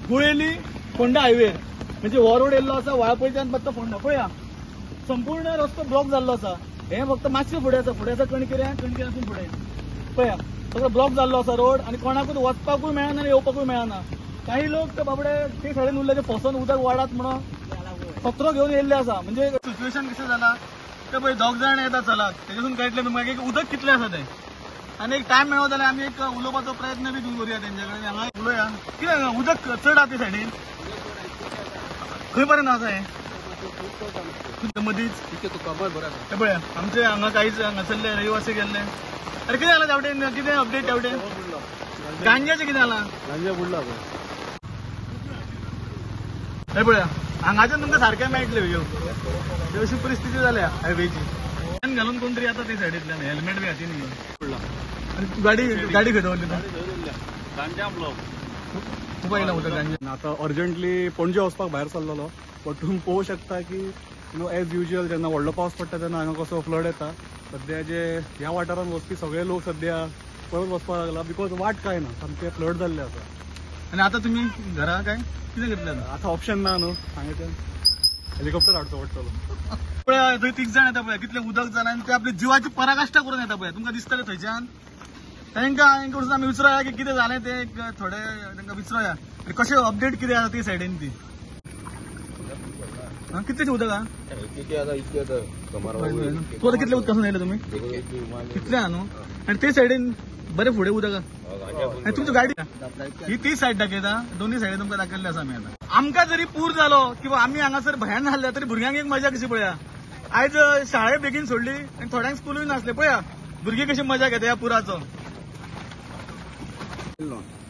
Guleli Phonda highway म्हणजे हो road येयल्लो आसा वाळपयच्यान फक्त फोंडा पळया संपूर्ण रस्तो ब्लॉक जाल्लो आसा। हे फक्त मातशें फुडें आसा कणकेऱ्यासून फुडें पळया सगळो ब्लॉक जाल्लो आसा रोड आनी कोणाकूच वचपाकूय मेळना आनी येवपाकूय मेळना। काही लोक ते बाबडे ते सायडीन उरले फसून उदक वाडात म्हणून कचरो घेवन येयल्ले आसा। म्हणजे सिच्युएशन कशें जाला ते पळय दोग जाण येता चलात तेच्यासून कळटलें तुमकां की उदक कितलें आसा तें। आनी एक टायम मेळ्ळो जाल्यार आमी एक उलोवपाचो प्रयत्न बी करुया तेंच्या कडेन हांगा उलोवया कितें उदक चड आहा ते सायडीन खंय पर्यंत आसा हे मदींच हे पळया आमचे हांगा कांयच हांगासरले रहिवासी गेल्ले। अरे कितें जालां तेवटेन कितें अपडेट तेवटेन गांजाचें कितें जालां गांजा बुडला हे पळया हांगाच्यान तुमकां सारकें मेळटलें ह्यो अशी परिस्थिती जाल्या हायवेची घालून कोण तरी आता ते सायडींतल्यान हेल्मेट बी हातीन घेवन गाडी खडवली गांजा ब्लॉक खूप आयला होता गांजा। आता अर्जंटली पणजे वचपाक भायर सरलेलो बट तुम्ही पळोवंक शकता की एज युजल जेन्ना व्हडलो पावस पडटा तेन्ना हांगा कसो फ्लड येता। सध्या जे ह्या वाठारांत वचपी सगळे लोक सध्या परत वचपाक लागला बिकॉज वाट काय ना सामके फ्लड जाल्ले आसा। आणि आता तुम्ही घरा काय कितें करतले आता ऑप्शन ना न्हू हांगा हेलिकॉप्टर हाडचो पडटलो। पळय थंय 3 जाण येता पळय कितले उदक जालां आनी ते आपली जिवाची पराकाष्ठा करून येता पळय तुमकां दिसतलें थंयच्यान। तांकां वचून आमी विचारया की कितें जालें ते थोडे तांकां विचारया कशें अपडेट कितें आसा ते सायडीन ती कितलेशें उदक आहा तूं आतां कितले उदकासून येयले तुमी कितले आहा न्हू आनी ते सायडीन बरें फुडें उदक आहा आनी तुमची गाडी ही ती सायड दाखयता दोन्ही सायडी तुमकां दाखयल्ले आसा आमी आतां। आमकां जरी पूर जालो किंवा आमी हांगासर भयान जाल्ले तरी भुरग्यांक एक मजा कशी पळया आयज शाळे बेगीन सोडली आनी थोड्यांक स्कूलूय नासले पळया भुरगीं कशी मजा घेता ह्या पुराचो।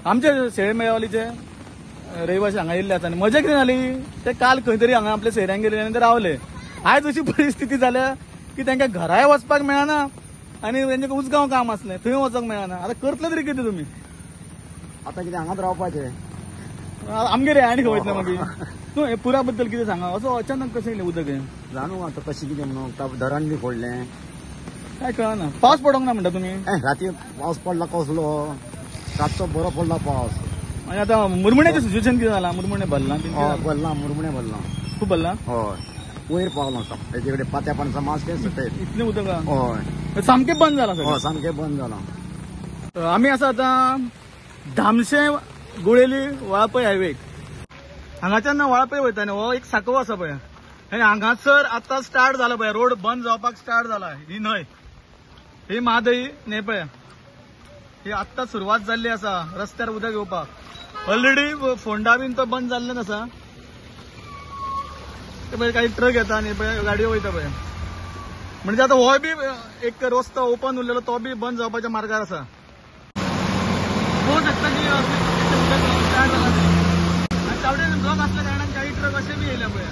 आमचे शेळे मेळवालीचे रहिवासी हांगा येयल्ले आसा आनी मजा कितें जाली ते काल खंय तरी हांगा आपल्या शेऱ्यांक गेले आनी ते रावले। आयज अशी परिस्थिती जाल्या की तांकां घराय वचपाक मेळना आनी तांचे उसगांव काम आसलें थंय वचपाक मेळना। आतां करतले तरी कितें तुमी आता कितें हांगाच रावपाचें आमगेर आनी खंय वयतले मागीर तूं हे पुरा बद्दल कितें सांगा असो अचानक कशें येयलें उदक हें जाणू आता कशें कितें म्हणून धरण बी फोडलें काय कळना। पावस पडोंक ना म्हणटा तुमी राती पावस पडला कसलो रातचो बरो पडला पावस आनी आतां मुरमुण्याचें सिच्युएशन कितें जालां मुरमुणे भरला भरला मुरमुणे भरला खूब भरला हय वयर पावलो तेजे कडेन पात्या पणसा मास ते सकयल इतलें उदक हय सामकें बंद जालां सगळें सामकें बंद जालां। आमी आसा आतां धामशे गुळेली वाळपय हायवेक हांगाच्यान वाळपय वयता न्ही हो एक सांकवो आसा पळय आनी हांगासर आतां स्टार्ट जाला पळय रोड बंद जावपाक स्टार्ट जाला। ही न्हंय ही म्हादई न्हंय पळय ही आत्तां सुरवात जाल्ली आसा रस्त्यार उदक येवपाक ऑलरेडी फोंडा बीन तो बंद जाल्ल्यान आसा ते पळय काही ट्रक येता आनी पळय गाडयो वयता पळय म्हणजे आतां हो बी एक रस्तो ओपन उरलेलो तो बी बंद जावपाच्या मार्गार आसा। पळोवंक शकता की उदक स्टार्ट जाला आनी तावडेन ब्लॉक आसल्या कारणान काही ट्रक अशे बी येयले पळय